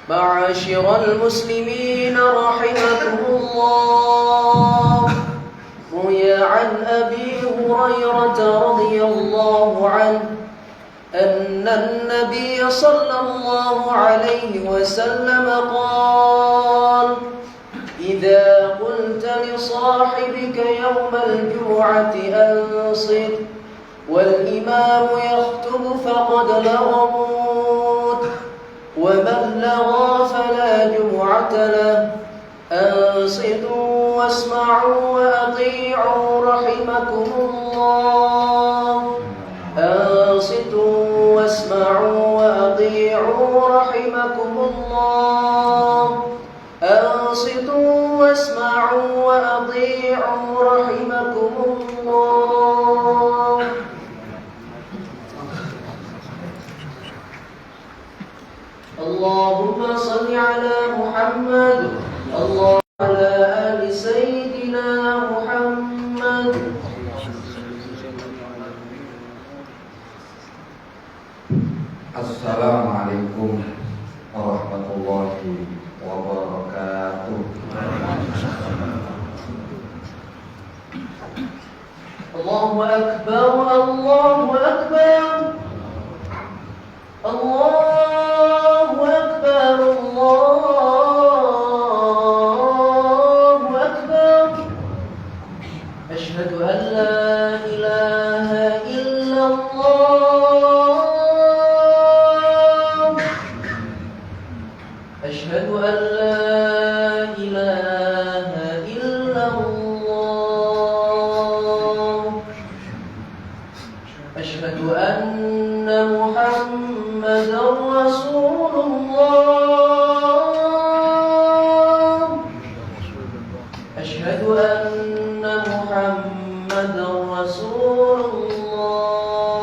معاشر المسلمين رحمكم الله، روي عن أبي هريرة رضي الله عنه أن النبي صلى الله عليه وسلم قال: إذا قلت لصاحبك يوم الجمعة أنصت والإمام يخطب فقد لغوت، ومن لغى فلا جمعة له. أنصتوا واسمعوا وأطيعوا رحمكم الله. أنصتوا واسمعوا وأطيعوا رحمكم الله. أنصتوا واسمعوا وأطيعوا رحمكم الله. اللهم صل على محمد. اللهم على آل سيدنا محمد. Assalamualaikum warahmatullahi wabarakatuh. Allahu Akbar, Allahu Akbar, Allahu Akbar, Allahu Akbar. Asyhadu an la ilaha illallah. أشهد أن لا إله إلا الله. أشهد أن محمدا رسول الله. أشهد أن محمدا رسول الله.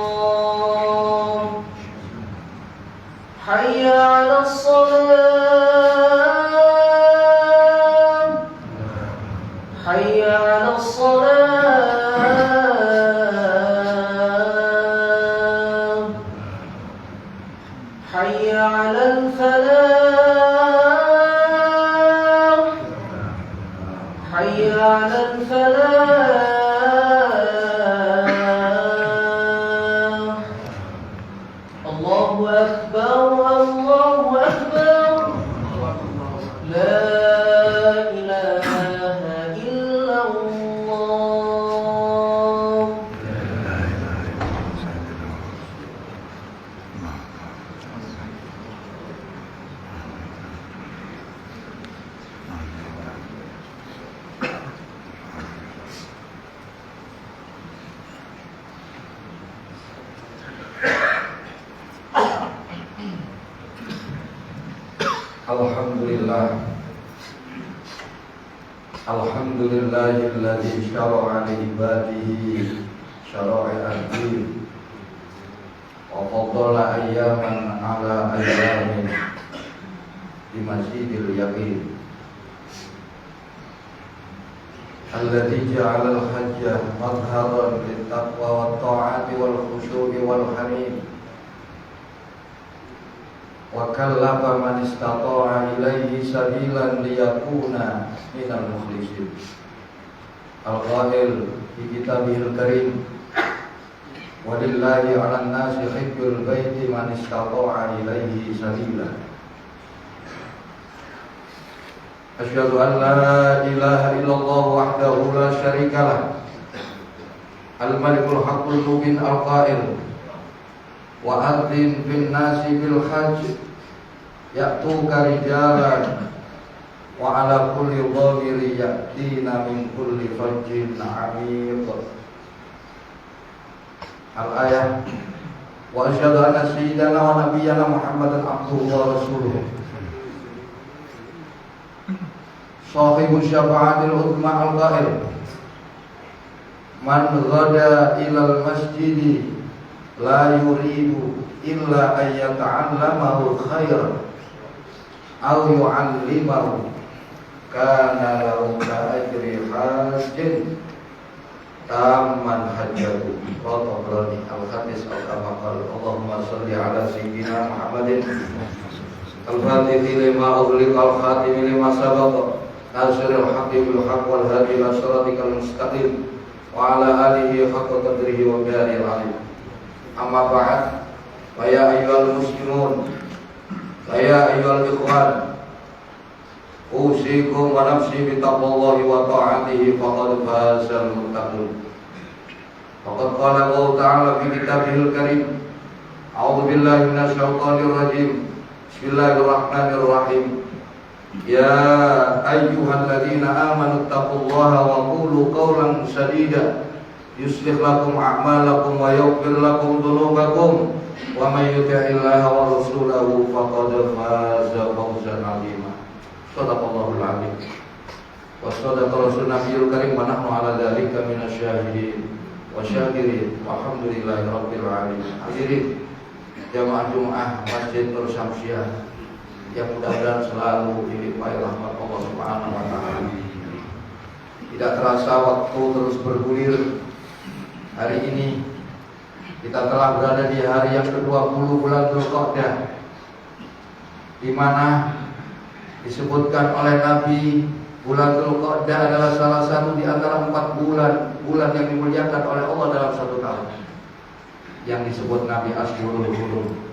حي على الصلاة. حي على الصلاة. حي على الفلاح. حي على الفلاح. الله أكبر، الله أكبر. لا إله إلا الله. Alhamdulillah. Alhamdulillahilladzi syara'a li ibadihi syara'a ad-din wa faddala ayyaman ala ayyamin di masjidil yaqin alladzi ja'ala al-hajja madharan lit-taqwa wat-ta'ati wal-khushu'i wal-hamid wa kallafa man istata'a ilaihi sabilan liyakuna minal mukhlisin. Al-Qa'il fi kitabihil karim, walillahi 'alan nasi hajjul baiti man istata'a ilaihi sabila. Asyhadu an la ilaha illallah wahdahu la syarikalah, al-malikul haqqul mubin. Al-Qa'il wa adzin fin nasi bil hajj ya'tuka rijalan wa ala kulli dhamiri ya'tina min kulli fajjin 'amiq. Al-ayah. Wa asyhadu anna sayyidana wa nabiyyana Muhammadan abduhu wa rasuluh sahibu syafa'atil uzma. Al-qa'il man ghada ilal masjidi la yuridu illa ayyata'allamahu khair aw yu'allimahu kana lahu ka ajri hajjin tamman hajjatu wa tabrani al-hadis al-kamakal Allahumma salli ala sayyidina Muhammadin al-fatihi lima ughliq al-khatimi lima sabaq nasiril haqqi bil haqq wal hadi ila siratikal mustaqim wa ala alihi haqqa qadrihi wa bi'alil alim. Amma ba'd, fa ya ayyuhal muslimun wa ya ayyuhal ikhwan, usikum wa nafsi bi taqwallahi wa ta'atihi faqad fazal muttaqun. Faqad qala Allah ta'ala fi kitabihil karim, a'udzu billahi minasy syaithanir rajim. Bismillahirrahmanirrahim. Ya ayyuhalladzina amanu taqullaha wa qulu qawlan sadida yuslih lakum a'malakum wa yaghfir lakum dhunubakum wa may yuti'illaha wa rasulahu faqad faza fawzan 'azima. Shadaqallahul 'azim. Wa shadaqa rasulun nabiyul karim wa nahnu 'ala dzalika minasyahidin wa syakirin walhamdulillahi rabbil alamin. Hadirin jamaah Jumat Masjid Nur Syamsiah yang mudah-mudahan selalu dilimpahi rahmat Allah Subhanahu wa taala. Tidak terasa waktu terus bergulir. Hari ini kita telah berada di hari yang ke-20 bulan Dzulqa'dah, di mana disebutkan oleh Nabi bulan Dzulqa'dah adalah salah satu di antara 4 bulan yang dimuliakan oleh Allah dalam satu tahun, yang disebut Nabi Ashhurul Hurum.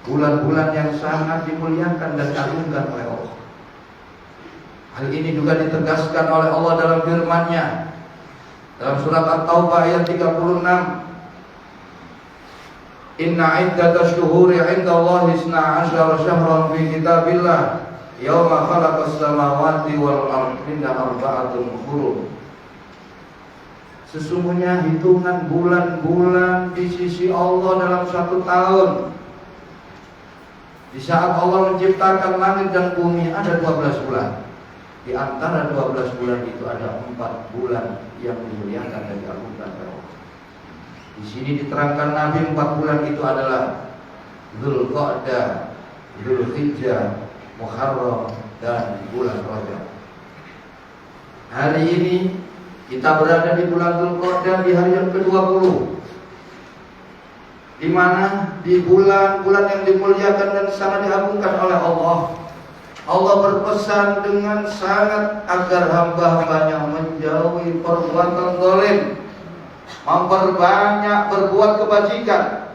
Bulan-bulan yang sangat dimuliakan dan diagungkan oleh Allah. Hal ini juga ditegaskan oleh Allah dalam firman-Nya dalam surat At-Taubah ayat 36. Inna iddatash shuhuri 'indallahi 12 syahran fi kitabillah yauma khalaqas samawati wal ardi minha arba'atun hurum. Sesungguhnya hitungan bulan-bulan di sisi Allah dalam satu tahun, di saat Allah menciptakan langit dan bumi, ada 12 bulan. Di antara 12 bulan itu ada 4 bulan yang dimuliakan dan diagungkan oleh Allah. Di sini diterangkan Nabi 4 bulan itu adalah Dzulqa'dah, Dzulhijjah, Muharram, dan bulan Rajab. Hari ini kita berada di bulan Dzulqa'dah di hari yang ke-20, di mana di bulan-bulan yang dimuliakan dan sangat diagungkan oleh Allah. Allah berpesan dengan sangat agar hamba-hambanya menjauhi perbuatan zalim, memperbanyak berbuat kebajikan.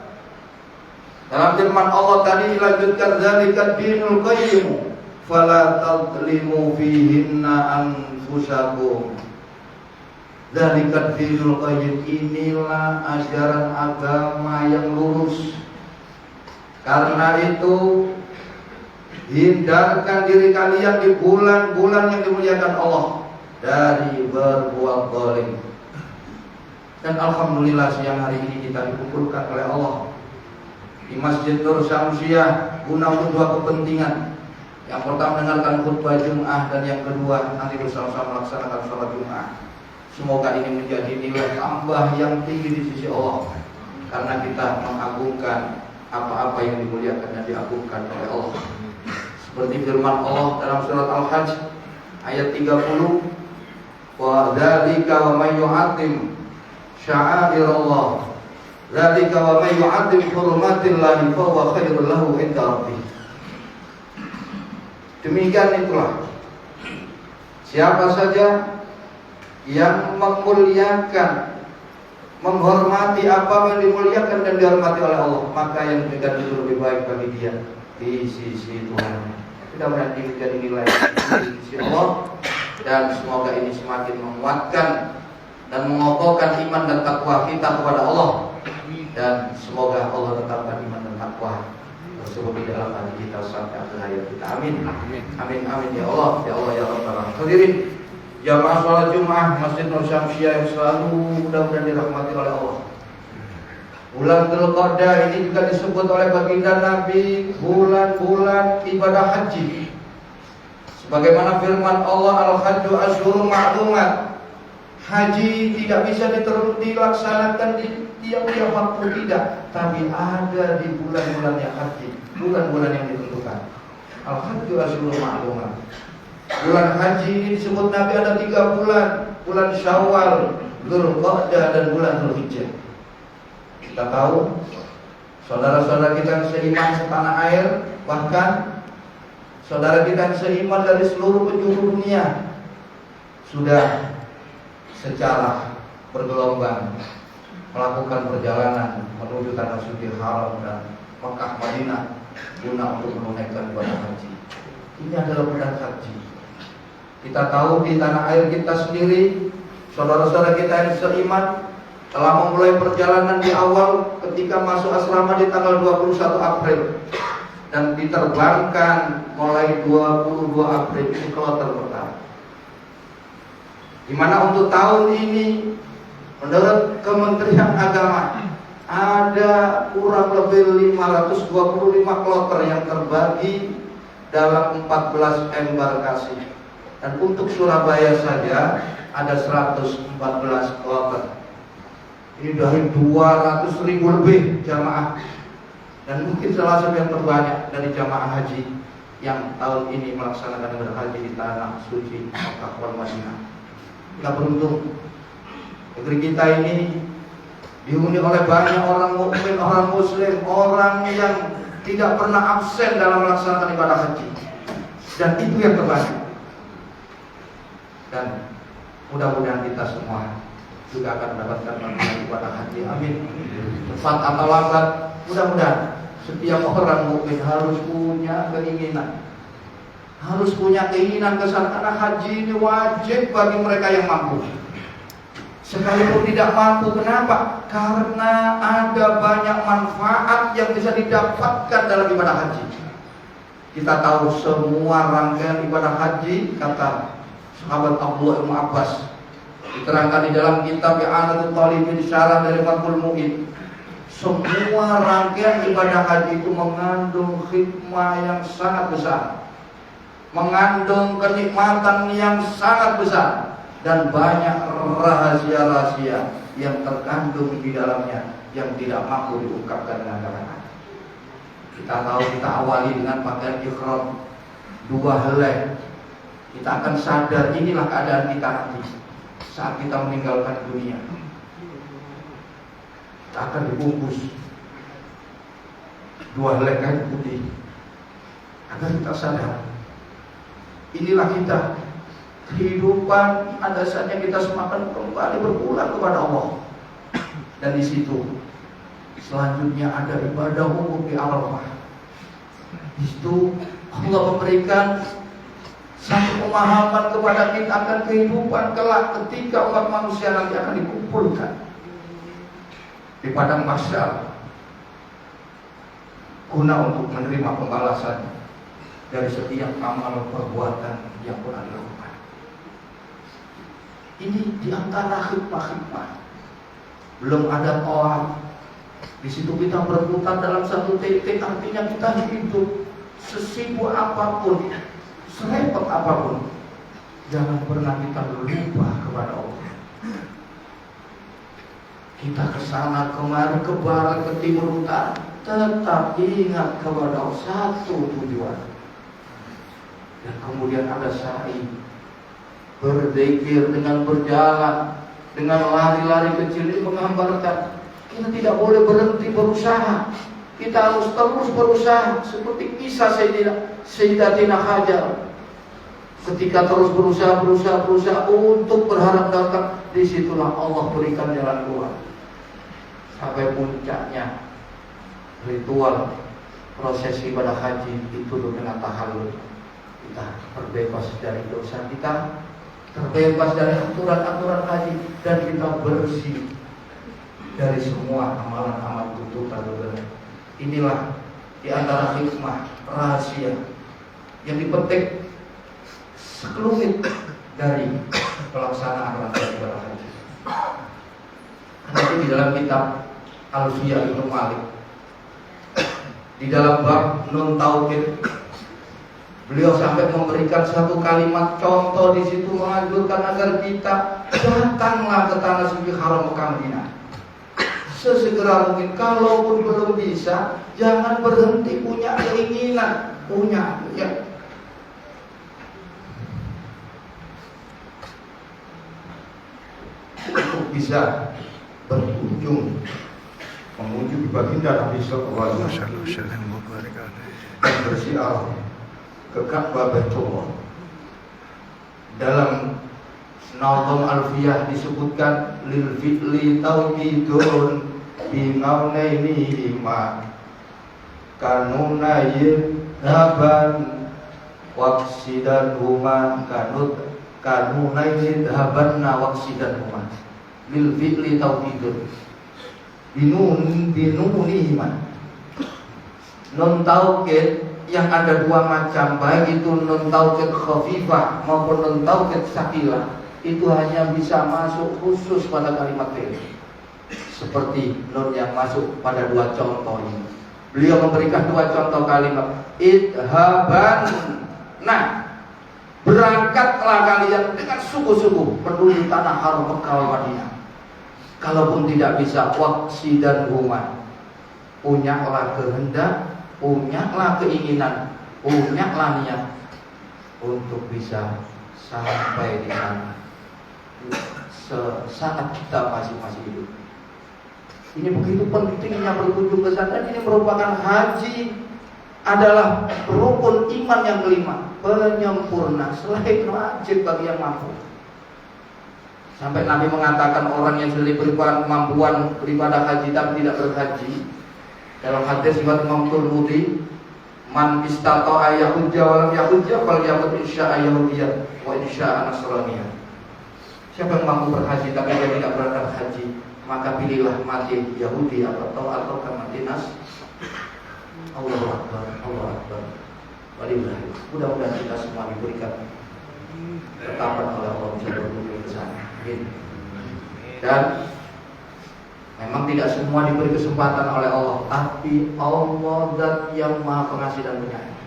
Dalam firman Allah tadi dilanjutkan, zalika dinul qayyim fala tadlimu fihinna anfusakum. Zalika dinul qayyim, inilah ajaran agama yang lurus. Karena itu hindarkan diri kalian di bulan-bulan yang dimuliakan Allah dari berbuat zalim. Dan alhamdulillah siang hari ini kita dikumpulkan oleh Allah di Masjid Nur Syamsiah guna untuk 2 kepentingan. Yang pertama mendengarkan khutbah Jumat, dan yang kedua nanti bersama-sama melaksanakan sholat Jumat. Semoga ini menjadi nilai tambah yang tinggi di sisi Allah, karena kita mengagungkan apa-apa yang dimuliakan dan diagungkan oleh Allah. Seperti firman Allah dalam surat Al-Hajj ayat 30, wa dzalika wa may yu'azzim sya'airallah, dzalika wa may yu'azzim hurumatillahi fa huwa khairul lahu 'inda rabbih. Demikian itulah siapa saja yang memuliakan, menghormati apa yang dimuliakan dan dihormati oleh Allah, maka yang demikian itu lebih baik bagi dia di sisi Tuhan. Mudah-mudahan ini menjadi nilai di sisi Allah, dan semoga ini semakin menguatkan dan mengokohkan iman dan takwa kita kepada Allah, dan semoga Allah tetapkan iman dan takwa tersebut di dalam hati kita sampai akhir hayat kita. Amin. Amin amin ya Allah, ya Allah ya Rabbal alamin. Hadirin jamaah sholat Jumat Masjid Nur Syamsiah yang selalu mudah-mudahan dirahmati oleh Allah. Bulan Dzulqa'dah ini juga disebut oleh baginda Nabi bulan-bulan ibadah haji. Sebagaimana firman Allah, al-hajju asyhurun ma'lumat. Haji tidak bisa dilaksanakan di tiap-tiap waktu, tidak, tapi ada di bulan-bulan yang haji, bulan-bulan yang ditentukan. Al-hajju asyhurun ma'lumat. Bulan haji ini disebut Nabi ada 3 bulan. Bulan Syawal, Dzulqa'dah dan bulan Dzulhijjah. Kita tahu saudara-saudara kita yang seiman setanah air, bahkan saudara kita yang seiman dari seluruh penjuru dunia sudah secara bergelombang melakukan perjalanan menuju tanah suci haram dan Makkah Madinah guna untuk menunaikan ibadah haji. Ini adalah bulan haji. Kita tahu di tanah air kita sendiri, saudara-saudara kita yang seiman telah memulai perjalanan di awal ketika masuk asrama di tanggal 21 April dan diterbangkan mulai 22 April ini kloter pertama. Di mana untuk tahun ini menurut Kementerian Agama ada kurang lebih 525 kloter yang terbagi dalam 14 embarkasi. Dan untuk Surabaya saja ada 114 kloter. Ini dari 200.000 lebih jamaah. Dan mungkin salah satu yang terbanyak dari jamaah haji yang tahun ini melaksanakan ibadah haji di tanah suci Makkah dan Madinah. Kita beruntung, negeri kita ini dihuni oleh banyak orang mukmin, orang muslim, orang yang tidak pernah absen dalam melaksanakan ibadah haji. Dan itu yang terbanyak. Dan mudah-mudahan kita semua juga akan mendapatkan manfaat ibadah haji. Amin. Cepat atau lambat, mudah-mudahan setiap orang mukmin harus punya keinginan, harus punya keinginan ke sana, karena haji ini wajib bagi mereka yang mampu. Sekalipun tidak mampu, kenapa? Karena ada banyak manfaat yang bisa didapatkan dalam ibadah haji. Kita tahu semua rangkaian ibadah haji, kata sahabat Abdullah bin Abbas, diterangkan di dalam kitab I'anatul Talibin Syarah dari Fathul Mu'in. Semua rangkaian ibadah haji itu mengandung hikmah yang sangat besar, mengandung kenikmatan yang sangat besar, dan banyak rahasia-rahasia yang terkandung di dalamnya yang tidak mampu diungkapkan dengan kata-kata. Kita tahu, kita awali dengan pakaian ihram 2 helai. Kita akan sadar inilah keadaan kita nanti saat kita meninggalkan dunia. Kita akan dibungkus 2 helai kain putih agar kita sadar inilah kita. Kehidupan ada saatnya kita semakin kembali berpulang kepada Allah. Dan di situ selanjutnya ada ibadah wukuf di Arafah. Di situ Allah memberikan satu pemahaman kepada kita akan kehidupan kelak ketika umat manusia nanti akan dikumpulkan di padang mahsyar guna untuk menerima pembalasan dari setiap amal perbuatan yang pernah dilakukan. Ini diantara hikmah-hikmah. Belum ada tawaf. Di situ kita berputar dalam satu titik, artinya kita hidup sesibuk apapun, serepot apapun, jangan pernah kita lupa kepada Allah. Kita ke sana kemari, ke barat, ke timur, utara, tetap ingat kepada Allah, satu tujuan. Dan kemudian ada sa'i, berzikir dengan berjalan, dengan lari-lari kecil. Ini menggambarkan kita tidak boleh berhenti berusaha. Kita harus terus berusaha, seperti kisah Sayyidatina Hajar. Ketika terus berusaha untuk berharap datang, disitulah Allah berikan jalan keluar. Sampai puncaknya ritual proses ibadah haji itu dengan tahallul. Kita terbebas dari dosa kita, terbebas dari aturan-aturan haji, dan kita bersih dari semua amalan-amalan tuntutan dosa. Inilah di antara hikmah rahasia yang dipetik sekelumit dari pelaksanaan rangkaian ibadah haji. Nanti di dalam kitab Alfiyah Ibnu Malik, di dalam bab Nun Taukid, beliau sampai memberikan satu kalimat contoh di situ, menganjurkan agar kita datanglah ke tanah suci haram Mekah Madinah sesegera mungkin. Kalaupun belum bisa, jangan berhenti punya keinginan, punya ya. untuk bisa berkunjung mengunjungi baginda Nabi sallallahu alaihi wasallam dan bersiar ke Ka'bah Baitullah. Dalam Nazm Alfiyah disebutkan lil fi'li tauqidun bi ngaunaini ma kanuna yadhaban waqsidan huma kanuna yadhabanna waqsidan huma lil fi'li tauqidun binunihima. Nun taukid yang ada dua macam, baik itu nun taukid khafifah maupun nun taukid sakilah, itu hanya bisa masuk khusus pada kalimat fi'il. Seperti nun yang masuk pada dua contoh ini. Beliau memberikan dua contoh kalimat. Idhaban, nah, berangkatlah kalian dengan sungguh-sungguh menuju tanah haram Mekah Madinah. Kalaupun tidak bisa, waqsi dan huma, punyalah kehendak, punyalah keinginan, punyalah niat untuk bisa sampai di sana saat kita masih hidup. Ini begitu pentingnya berkunjung ke sana. Ini merupakan haji adalah rukun iman yang kelima, penyempurna selain wajib bagi yang mampu. Sampai Nabi mengatakan orang yang sudah diberikan kemampuan beribadah haji tapi tidak berhaji. Dalam hadis riwayat Imam Tirmidzi, man istata'a yahujja wa lam yahujja falyaqul insya'a yahudiyyah wa insya'a nasraniyah. Siapa yang mampu berhaji tapi dia tidak berangkat haji, maka pilihlah mati Yahudi atau mati Nas. Allahu Akbar, Allahu Akbar. Walillah. Mudah-mudahan kita semua diberikan ketaatan oleh Allah bisa berkunjung ke sana. Dan memang tidak semua diberi kesempatan oleh Allah, tapi Allah zat yang maha pengasih dan penyayang.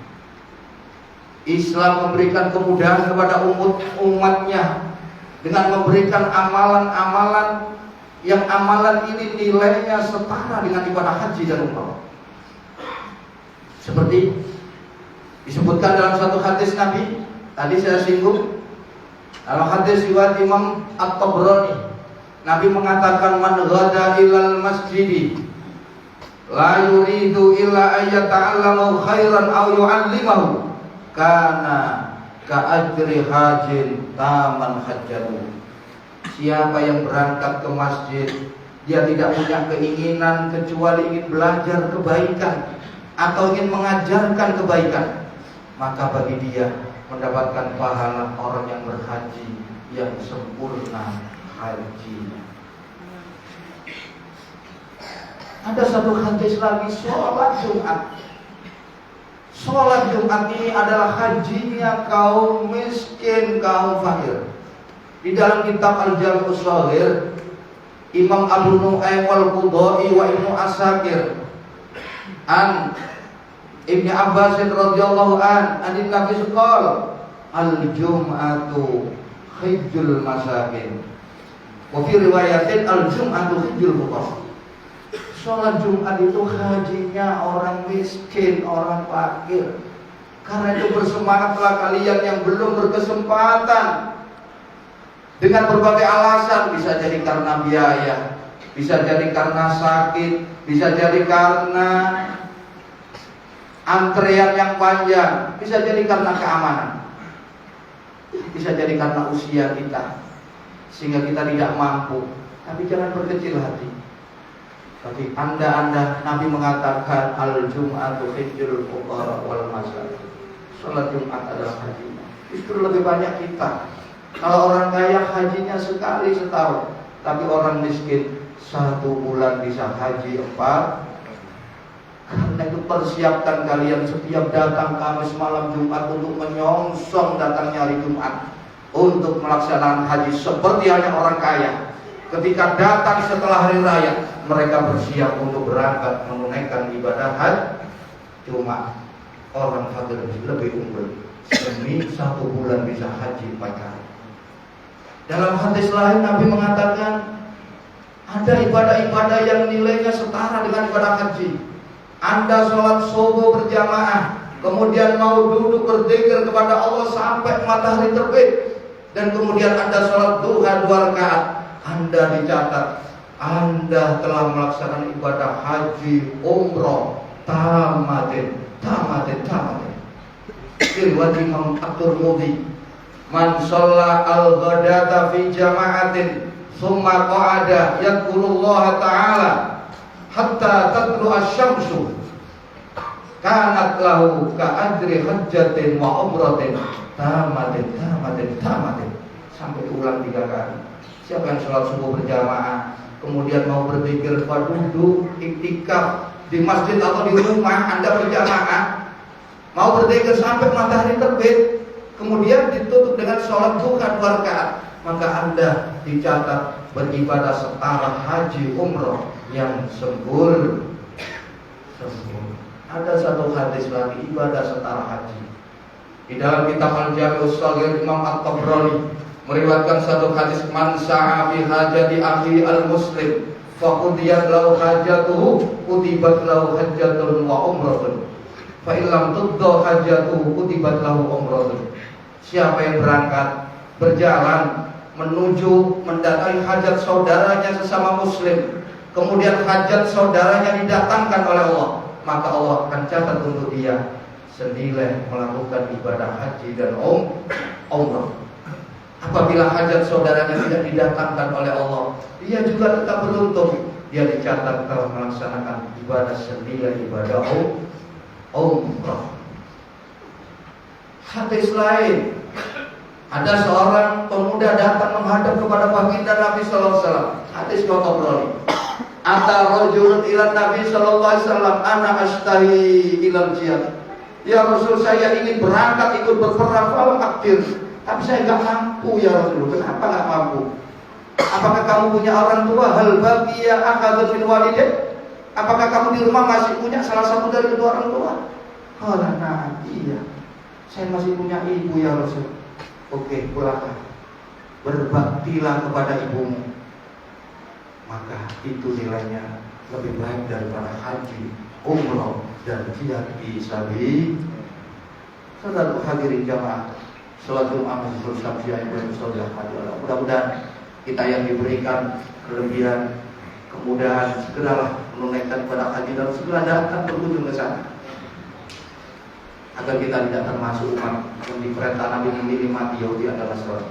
Islam memberikan kemudahan kepada umatnya dengan memberikan amalan-amalan yang amalan ini nilainya setara dengan ibadah haji dan umrah. Seperti disebutkan dalam satu hadis Nabi, tadi saya singgung, dalam hadis riwayat Imam At-Tabrani, Nabi mengatakan man ghada ilal masjidi la yuridu illa ayyata'allamu khairan aw yu'allimahu kana ka'ajri hajin taman hajjatu. Siapa yang berangkat ke masjid, dia tidak punya keinginan kecuali ingin belajar kebaikan atau ingin mengajarkan kebaikan, maka bagi dia mendapatkan pahala orang yang berhaji yang sempurna hajinya. Ada satu hadis lagi, sholat Jumat. Sholat Jumat ini adalah hajinya kaum miskin, kaum fakir. Di dalam kitab Al-Jami' Shaghir, Imam Abu Nu'aim Al-Qudai wa Ibnu Asakir an Ibnu Abbas radhiyallahu an Nabi qala al-jum'atu hajjul masakin wa fi riwayatin al-jum'atu hajjul fuqara. Sholat Jumat itu hajinya orang miskin, orang fakir. Karena itu bersemangatlah kalian yang belum berkesempatan. Dengan berbagai alasan, bisa jadi karena biaya, bisa jadi karena sakit, bisa jadi karena antrean yang panjang, bisa jadi karena keamanan, bisa jadi karena usia kita sehingga kita tidak mampu. Tapi jangan berkecil hati. Bagi anda Nabi mengatakan al-jum'atu hajjul fuqara wal masakin. Salat Jumat adalah hajinya. Justru lebih banyak kita. Kalau orang kaya hajinya sekali setahun, tapi orang miskin 1 bulan bisa haji 4. Karena itu persiapkan kalian setiap datang Kamis malam Jumat untuk menyongsong datangnya hari Jumat, untuk melaksanakan haji seperti halnya orang kaya. Ketika datang setelah hari raya, mereka bersiap untuk berangkat menunaikan ibadah haji. Cuma orang fakir lebih unggul, demi 1 bulan bisa haji 4 kali. Dalam hadis lain Nabi mengatakan ada ibadah-ibadah yang nilainya setara dengan ibadah haji. Anda sholat subuh berjamaah, kemudian mau duduk berzikir kepada Allah sampai matahari terbit, dan kemudian Anda sholat duha 2 rakaat, Anda dicatat, Anda telah melaksanakan ibadah haji, umroh, tamatin. Riwayat Imam At-Tirmidzi, man shalla al-ghadata fi jama'atin thumma qa'ada yadhkurullaha ta'ala hatta tatlu asy-syamsu kanat lahu ka'ajri hajjatin wa umratin tamatin. Sampai ulang 3 kali. Siapa yang sholat subuh berjamaah kemudian mau berzikir, duduk iktikaf di masjid atau di rumah Anda berjamaah, mau berzikir sampai matahari terbit, kemudian ditutup dengan sholat duha 2 rakaat, maka Anda dicatat beribadah setara haji umroh yang sempurna. Ada satu hadis lagi, ibadah setara haji. Di dalam kitab Al-Jami' Shaghir Imam At-Tabrani meriwayatkan satu hadis, man sa'a fi hajati akhi al-muslim fa qudiyat lahu hajatuhu kutibat lahu hajjatun wa umratun fa illam tudda hajatuhu kutibat lahu umratun. Siapa yang berangkat berjalan menuju mendatangi hajat saudaranya sesama muslim, kemudian hajat saudaranya didatangkan oleh Allah, maka Allah akan catat untuk dia senilai melakukan ibadah haji dan umrah. Apabila hajat saudaranya tidak didatangkan oleh Allah, dia juga tetap beruntung. Dia dicatat telah melaksanakan ibadah senilai ibadah umrah. Hadis lain, ada seorang pemuda datang menghadap kepada baginda Nabi sallallahu alaihi wasallam. Hadis Tabrani. Ata rajulun ila Nabi sallallahu alaihi wasallam, ana astahi ilal jihad. Ya Rasul, saya ingin berangkat ikut berperang falam aktir, tapi saya enggak mampu ya Rasul. Kenapa enggak mampu? Apakah kamu punya orang tua? Hal baqiya ahadun min walidain? Apakah kamu di rumah masih punya salah satu dari kedua orang tua? Qala na'am, iya. Saya masih punya ibu ya Rasul. Oke, pulanglah. Berbaktilah kepada ibumu. Maka itu nilainya lebih baik daripada haji, umroh, dan jihad fi sabilillah. Saudara hadirin jamaah salat Jumat bersama yang bersaudara hadirin. Mudah-mudahan kita yang diberikan kelebihan, kemudahan, segeralah menunaikan ibadah haji dan segera datang berkunjung ke sana, agar kita tidak termasuk umat yang diperintah Nabi memilih mati Yahudi adalah sholat.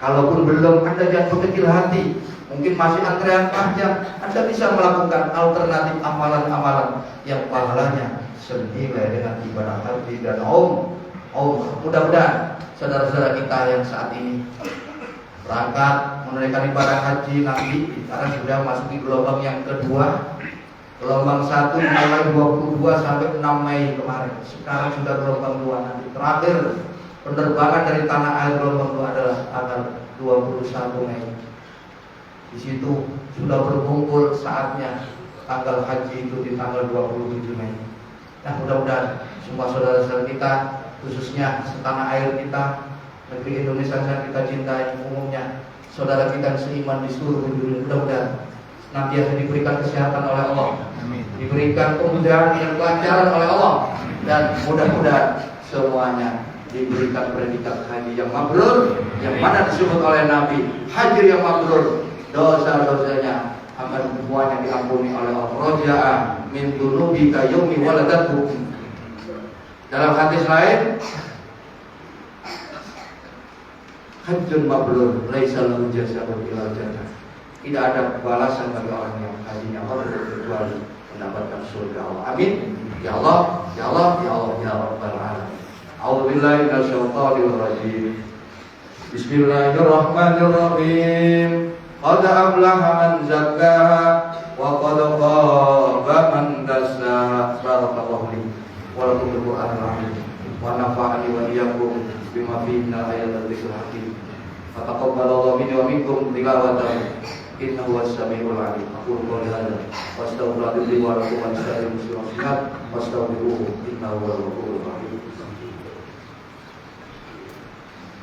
Kalaupun belum, Anda jangan berkecil hati. Mungkin masih antrean panjang, Anda bisa melakukan alternatif amalan-amalan yang pahalanya senilai dengan ibadah haji dan mudah-mudahan saudara-saudara kita yang saat ini berangkat menunaikan ibadah haji nanti, sekarang sudah masuki gelombang yang kedua. Gelombang 1 mulai 22 sampai 6 Mei kemarin. Sekarang sudah gelombang 2 nanti. Terakhir penerbangan dari tanah air gelombang 2 adalah tanggal 21 Mei. Di situ sudah berkumpul saatnya tanggal haji itu di tanggal 27 Mei. Nah, mudah-mudahan semua saudara-saudara kita, khususnya setanah air kita, negeri Indonesia yang kita cintai, umumnya saudara kita yang seiman di seluruh dunia, mudah-mudahan nantiasa diberikan kesehatan oleh Allah, diberikan kemudahan dan kelancaran oleh Allah, dan mudah-mudahan semuanya diberikan predikat haji yang mabrur, yang mana disebut oleh Nabi, haji yang mabrur, dosa-dosanya akan semuanya diampuni oleh Allah. Roja'a min dzunubika yaumi waladatuh. Dalam hadis lain, hajjun mabrur laisa lahu jazaa'un illa jannah. Tidak ada balasan bagi orang yang hajinya mabrur kecuali mendapatkan surga Allah. Amin. Ya Allah, ya Allah, ya Allah, ya Rabbal alamin. A'udzubillahi minasyaitonir rajim. Bismillahirrahmanirrahim. Qad aflaha man zakkaha wa qad khaba man dassaha. Barakallahu li wa lakum bil Qur'anil azim wa nafa'ani wa iyyakum bima fihi minal ayatil wa dzikril hakim. Fataqabbalallahu minni wa minkum tilawatahu. Innahu was-sami'ul 'alim. Aqulu qawli hadza wa astaghfirullaha li wa lakum wa lisa'iril muslimin wastaghfiruhu innahu huwal ghafurur rahim.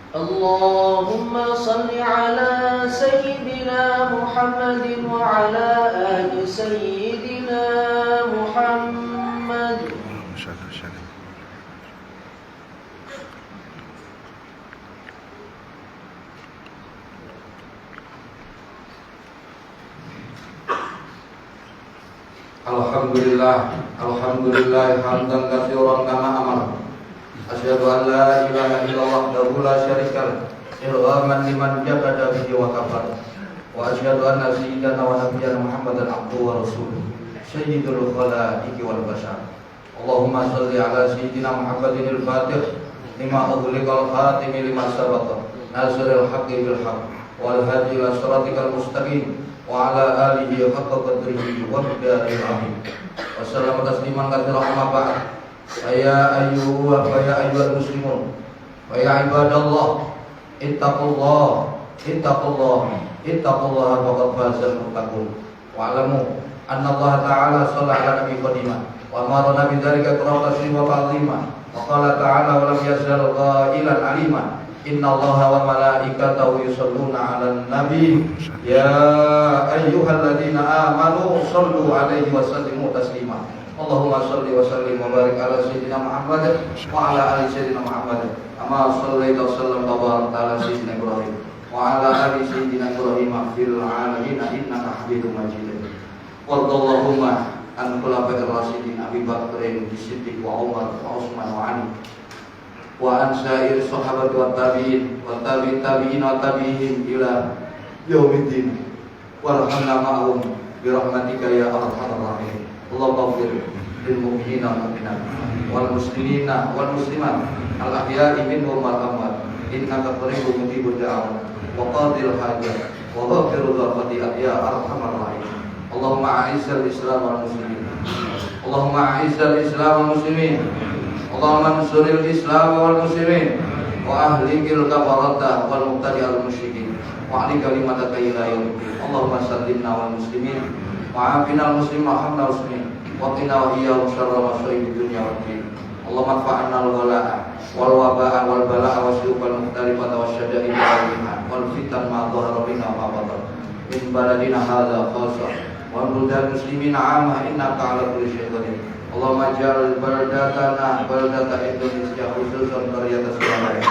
Allahumma salli ala sayyidina Muhammadin wa ala ali sayyidina Muhammad. Alhamdulillah hamdan katsiran kama amara. Asyhadu an la ilaha illallah wahdahu la syarika lah, irghaman liman jahada bihi wa kafar. Wa asyhadu anna sayyidana wa nabiyyana Muhammadan abduhu wa rasuluh, sayyidul khalaiqi wal bashar. Allahumma shalli ala sayyidina Muhammadin al-Fatih lima ughliqal khatim lima sabaqa nasiril haqqi bil haqq wal hadi ila siratikal mustaqim wa ala alihi haqqa qadrihi wa miqdaril azim. Wassalamu tasliman katsiran amma ba'd. Ya ayyuhal muslimun wa ya ibadallah ittaqullah faqad fazal muttaqun. Wa'lamu anna Allah ta'ala shalla ala nabi qadimah wa amarna bi dzalika qurratan wa ta'zima. Wa qala ta'ala wa lam yazal qailan alima inna Allaha wa malaikatahu yusholluna 'alan nabi ya ayyuhalladzina amanu shallu 'alaihi wa sallimu taslima. Allahumma shalli wa sallim wa barik ala sayyidina Muhammad wa ala ali sayyidina Muhammad kama shallaita wa sallam wa barakta ala sayyidina Ibrahim wa ala ali sayyidina Ibrahim fil 'alamin innaka Hamidum Majid. Wallahumma an khulafa'ir rasyidin Abi Bakrin Siddiq wa Umar wa Utsman wa Ali wa an sa'ir sahabati wa tabi'in wa tabi'in wa tabi'in ila yaumiddin warhamna ma'hum bi rahmatika ya arhamar rahimin. Allahumma ighfir lil mu'minina wal mu'minat wal muslimina wal muslimat al ahya'i minhum wal amwat innaka qaribun mujibud da'wat wa qadil hajat wa ghafirul khati'at ya arhamar rahimin. Allahumma a'izzal islam wal muslimin, Allahumma a'izzal islam wal muslimin, Allahumma ansuril islam wal muslimin wa ahlikil kafarata wal muqtadi'al musyrikin wa ahli kalimataka ila yaumiddin. Allahumma sallimna wal muslimin wa afina al muslimin wa hamna al muslimin wa qina wa iyyahum syarra masa'ib dunya wad din. Allahumma fa'alna al wala'a wal waba'a wal bala'a wasyuqal mukhtalifata wasyada'id wal fitan ma dhahara minha wa ma batan min baladina hadza khassa wa buldan muslimin 'amma innaka 'ala kulli syai'in qadir. Allahumma ja'al baldatana baldata Indonesia khususan qaryatan Surabaya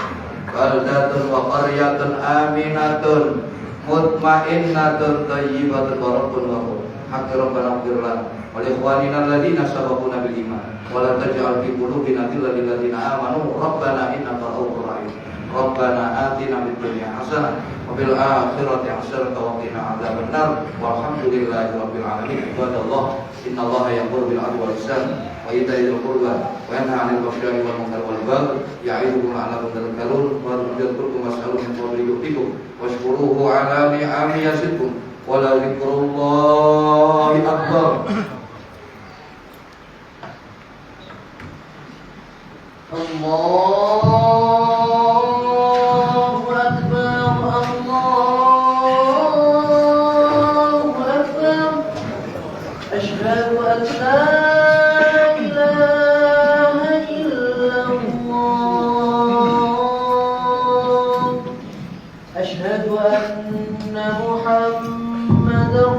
baldatun wa qaryatun aminatun mutmainnatun thayyibatun wa rabbun ghafur. Haqqi rabbana ighfir lana wa li ikhwanina alladhina sabaquna bil iman wa la taj'al fi qulubina ghillan lil ladzina amanu rabbana innaka ra'ufur rahim. Rabbana atina fid dunya hasanah wa fil akhirati hasanah wa qina adzabannar. Walhamdulillahi rabbil alamin. Ibadallah innallaha ya'muru bil 'adli wal ihsan wa ita'i dzil qurba wa yanha 'anil fahsya'i wal munkari wal baghi ya'idukum la'allakum tadhakkarun. Wa yadhkurukum was'aluhu min fadli yu'tikum washkuruhu 'ala ni'amihi yazidkum wa la dzikrullahi akbar. Allahu akbar, Allahu akbar. Asyhadu an la ilaha illallah. Asyhadu anna Muhammadar